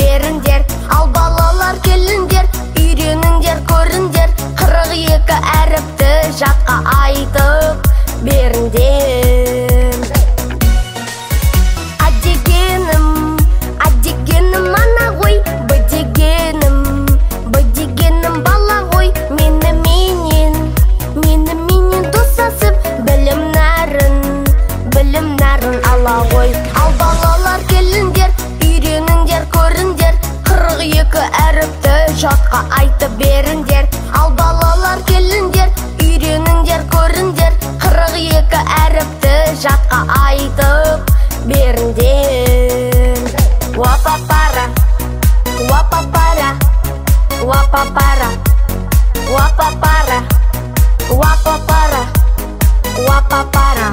беріңдер. Ал балалар келіңдер, үйреніңдер, көріңдер. 42 әріпті жатқа айтып беріңдер. А дегенім ана ғой, Б дегенім бала ғой. Меніменен достасып білім нәрін ала ғой. Ал балалар келіңдер, үйреніңдер, көріңдер. 42 әріпті жатқа айтып беріңдер. Ал балалар келіңдер, үйреніңдер, көріңдер. 42 әріпті жатқа айтып беріңдер. Уапапара, уапапара, уапапара, уапапара, уапапара, уапапара.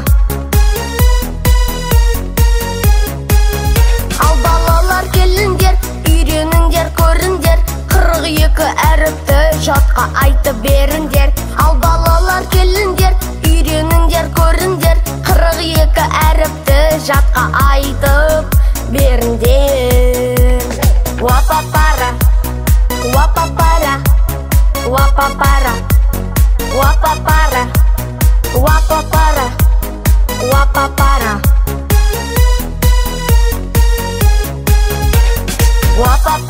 Ал балалар келіңдер, үйреніңдер, көріңдер. 42 әріпті жатқа айтып беріңдер. Ал балалар келіңдер, үйреніңдер, көріңдер. 42 әріпті жатқа айтып беріңдер. Уапапара, уапапара, уапапара, уапапара, уапапара, уапапара. Уапапара.